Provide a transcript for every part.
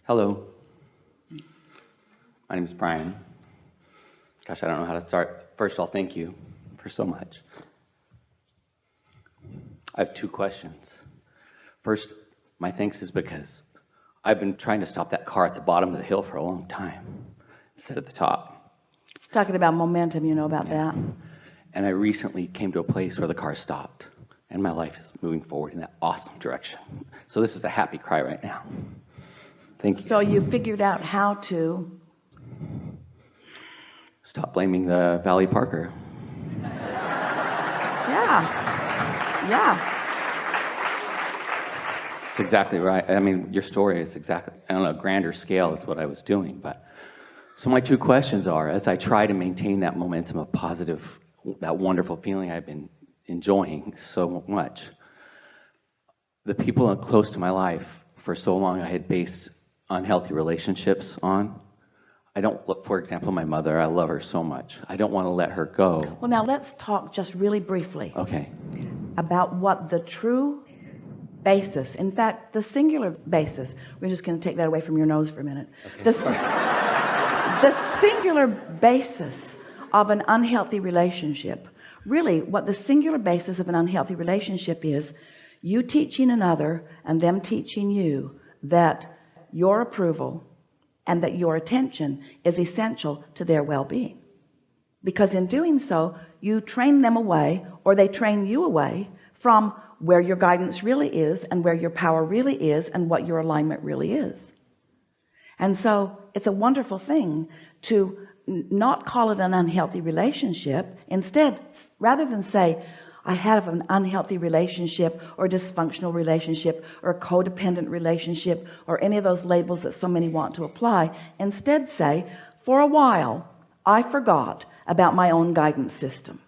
Hello, my name is Brian. Gosh, I don't know how to start. First of all, thank you for so much. I have two questions. First, my thanks is because I've been trying to stop that car at the bottom of the hill for a long time instead of the top. Talking about momentum, you know about that. And I recently came to a place where the car stopped and my life is moving forward in that awesome direction. So this is a happy cry right now. Thank you. So you figured out how to stop blaming the Valley Parker. Yeah. It's exactly right. I mean, your story is exactly, on a grander scale is what I was doing. But so my two questions are, as I try to maintain that momentum of positive, that wonderful feeling I've been enjoying so much, the people close to my life for so long I had based unhealthy relationships on. I don't look, for example, my mother, I love her so much. I don't want to let her go. Well, now let's talk just really briefly about what the true basis, in fact, the singular basis, we're just going to take that away from your nose for a minute. The singular basis of an unhealthy relationship, really what the singular basis of an unhealthy relationship is, you teaching another and them teaching you that your approval and that your attention is essential to their well-being, because in doing so you train them away, or they train you away from where your guidance really is and where your power really is and what your alignment really is. And so it's a wonderful thing to not call it an unhealthy relationship. Instead, rather than say I have an unhealthy relationship or dysfunctional relationship or a codependent relationship or any of those labels that so many want to apply, instead say, for a while I forgot about my own guidance system.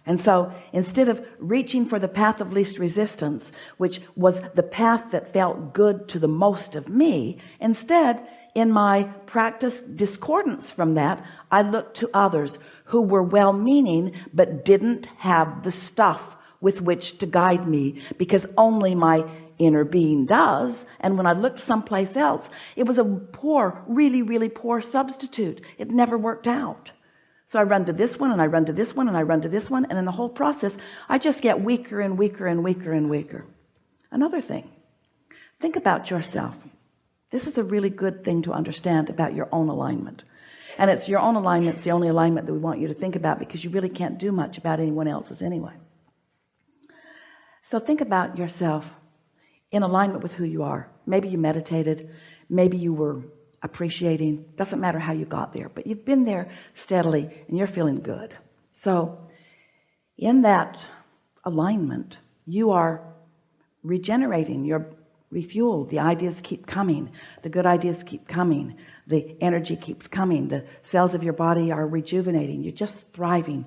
And so instead of reaching for the path of least resistance, which was the path that felt good to the most of me, instead, in my practice discordance from that, I looked to others who were well-meaning but didn't have the stuff with which to guide me, because only my inner being does. And when I looked someplace else, it was a poor, really poor substitute. It never worked out. So I run to this one and I run to this one and I run to this one, and in the whole process I just get weaker and weaker and weaker and weaker. Another thing, think about yourself. This is a really good thing to understand about your own alignment. And it's your own alignment, it's the only alignment that we want you to think about, because you really can't do much about anyone else's anyway. So think about yourself in alignment with who you are. Maybe you meditated, maybe you were appreciating, doesn't matter how you got there, but you've been there steadily and you're feeling good. So in that alignment, you are regenerating, you're refueled, the ideas keep coming, the good ideas keep coming, the energy keeps coming, the cells of your body are rejuvenating, you're just thriving.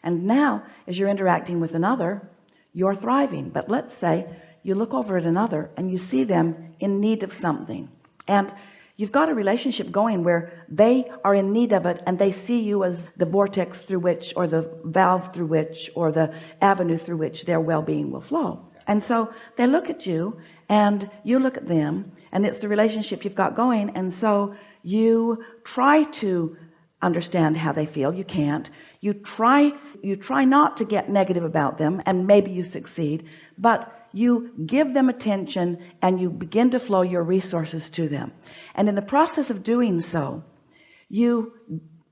And now as you're interacting with another, you're thriving. But let's say you look over at another and you see them in need of something, and you've got a relationship going where they are in need of it and they see you as the vortex through which, or the valve through which, or the avenue through which their well-being will flow. And so they look at you and you look at them, and it's the relationship you've got going. And so you try to understand how they feel. You can't. You try not to get negative about them, and maybe you succeed, but you give them attention and you begin to flow your resources to them. And in the process of doing so, you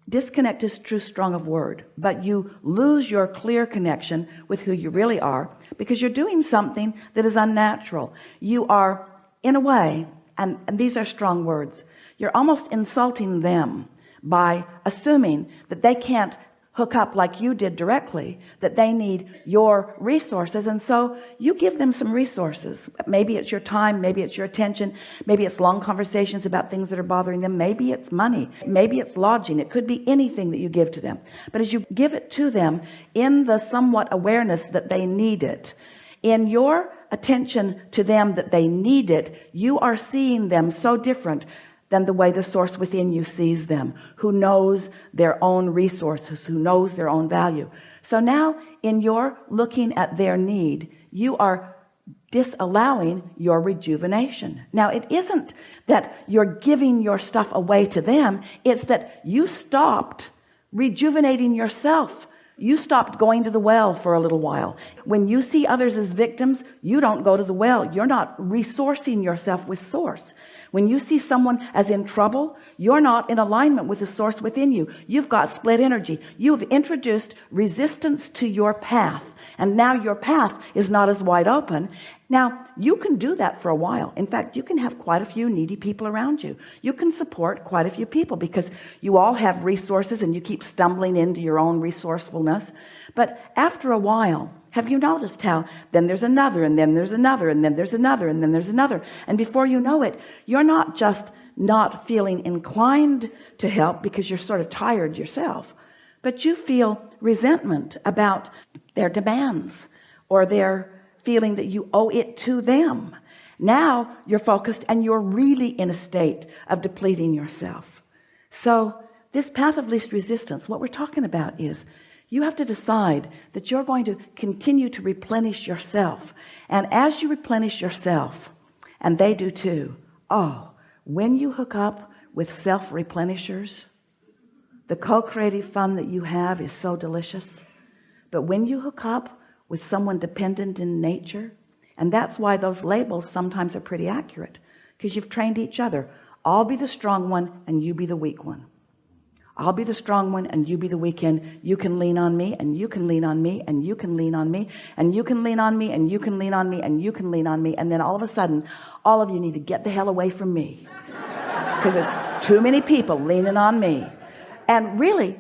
disconnect is too strong of word, but you lose your clear connection with who you really are, because you're doing something that is unnatural. You are, in a way, and these are strong words, you're almost insulting them by assuming that they can't hook up like you did directly, that they need your resources. And so you give them some resources. Maybe it's your time, maybe it's your attention, maybe it's long conversations about things that are bothering them, maybe it's money, maybe it's lodging, it could be anything that you give to them. But as you give it to them in the somewhat awareness that they need it, in your attention to them that they need it, you are seeing them so different than the way the source within you sees them, who knows their own resources, who knows their own value. So now in your looking at their need, you are disallowing your rejuvenation. Now, it isn't that you're giving your stuff away to them. It's that you stopped rejuvenating yourself. You stopped going to the well for a little while. When you see others as victims, you don't go to the well. You're not resourcing yourself with source. When you see someone as in trouble, you're not in alignment with the source within you. You've got split energy. You've introduced resistance to your path, and now your path is not as wide open. Now, you can do that for a while. In fact, you can have quite a few needy people around you. You can support quite a few people because you all have resources and you keep stumbling into your own resourcefulness. But after a while, have you noticed how then there's another, and then there's another, and then there's another, and then there's another, and before you know it, you're not just not feeling inclined to help because you're sort of tired yourself, but you feel resentment about their demands or their feeling that you owe it to them. Now you're focused and you're really in a state of depleting yourself. So this path of least resistance, what we're talking about is you have to decide that you're going to continue to replenish yourself. And as you replenish yourself, and they do too, when you hook up with self-replenishers, the co-creative fun that you have is so delicious. But when you hook up with someone dependent in nature, and that's why those labels sometimes are pretty accurate, because you've trained each other. I'll be the strong one and you be the weak one. I'll be the strong one and you be the weak one. You can lean on me, and you can lean on me, and you can lean on me, and you can lean on me, and you can lean on me, and you can lean on me. And then all of a sudden, all of you need to get the hell away from me, because there's too many people leaning on me. And really,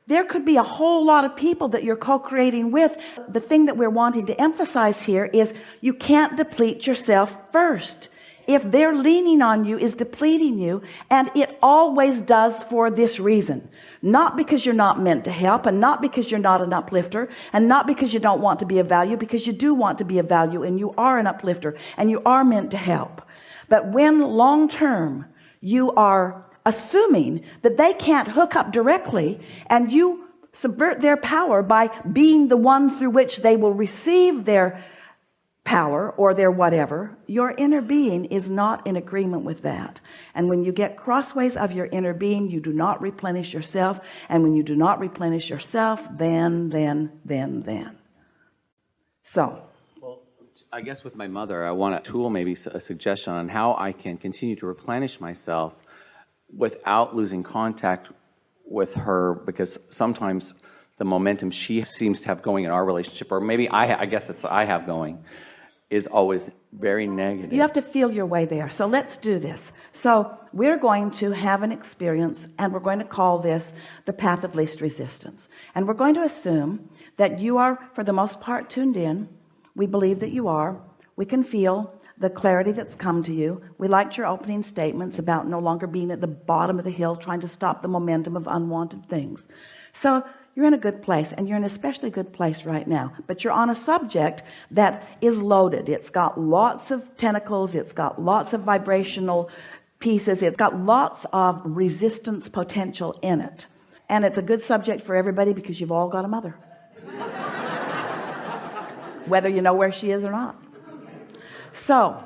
there could be a whole lot of people that you're co-creating with. The thing that we're wanting to emphasize here is you can't deplete yourself first. If they're leaning on you, is depleting you, and it always does for this reason. Not because you're not meant to help, and not because you're not an uplifter, and not because you don't want to be of value, because you do want to be of value, and you are an uplifter, and you are meant to help. But when long term you are assuming that they can't hook up directly, and you subvert their power by being the one through which they will receive their power or their whatever, your inner being is not in agreement with that. And when you get crossways of your inner being, you do not replenish yourself. And when you do not replenish yourself, then. So I guess with my mother, I want a tool, maybe a suggestion on how I can continue to replenish myself without losing contact with her, because sometimes the momentum she seems to have going in our relationship, or maybe I guess it's I have going, is always very negative. You have to feel your way there. So let's do this. So we're going to have an experience, and we're going to call this the path of least resistance. And we're going to assume that you are, for the most part, tuned in. We believe that you are. We can feel the clarity that's come to you. We liked your opening statements about no longer being at the bottom of the hill trying to stop the momentum of unwanted things. So you're in a good place, and you're in an especially good place right now, but you're on a subject that is loaded. It's got lots of tentacles, it's got lots of vibrational pieces, it's got lots of resistance potential in it, and it's a good subject for everybody because you've all got a mother, whether you know where she is or not. So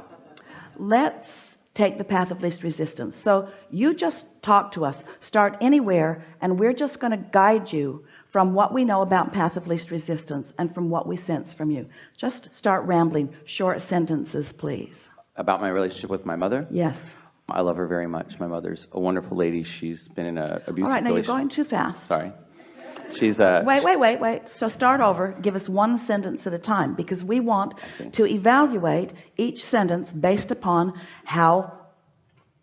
let's take the path of least resistance. So you just talk to us, start anywhere, and we're just going to guide you from what we know about path of least resistance and from what we sense from you. Just start rambling, short sentences, please. About my relationship with my mother? Yes. I love her very much. My mother's a wonderful lady. She's been in an abusive relationship. All right, now you're going too fast. Sorry. She's Wait. So start over. Give us one sentence at a time, because we want to evaluate each sentence based upon how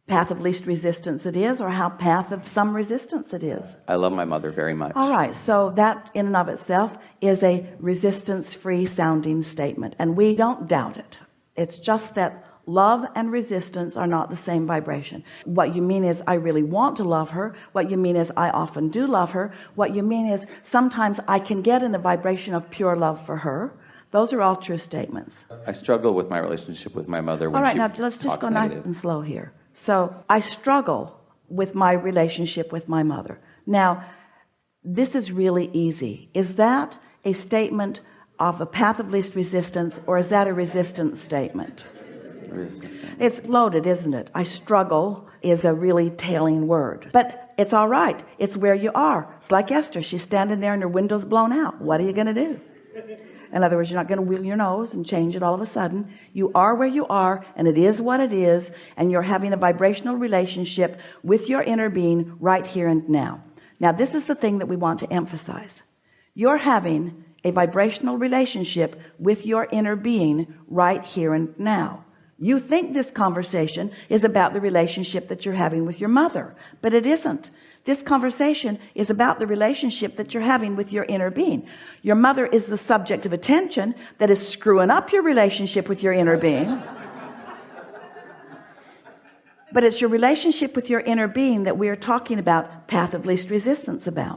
path of least resistance it is, or how path of some resistance it is. I love my mother very much. All right, so that in and of itself is a resistance-free sounding statement, and we don't doubt it. It's just that love and resistance are not the same vibration. What you mean is I really want to love her. What you mean is I often do love her. What you mean is sometimes I can get in the vibration of pure love for her. Those are all true statements. I struggle with my relationship with my mother when all right, she now let's just go negative. Nice and slow here. So I struggle with my relationship with my mother. Now, this is really easy. Is that a statement off a path of least resistance, or is that a resistance statement? Resistance. It's loaded, isn't it? I struggle is a really telling word, but it's all right. It's where you are. It's like Esther. She's standing there and her window's blown out. What are you going to do? In other words, you're not going to wheel your nose and change it all of a sudden. You are where you are, and it is what it is, and you're having a vibrational relationship with your inner being right here and now. Now, this is the thing that we want to emphasize. You're having a vibrational relationship with your inner being right here and now. You think this conversation is about the relationship that you're having with your mother, but it isn't. This conversation is about the relationship that you're having with your inner being. Your mother is the subject of attention that is screwing up your relationship with your inner being. But it's your relationship with your inner being that we are talking about path of least resistance about.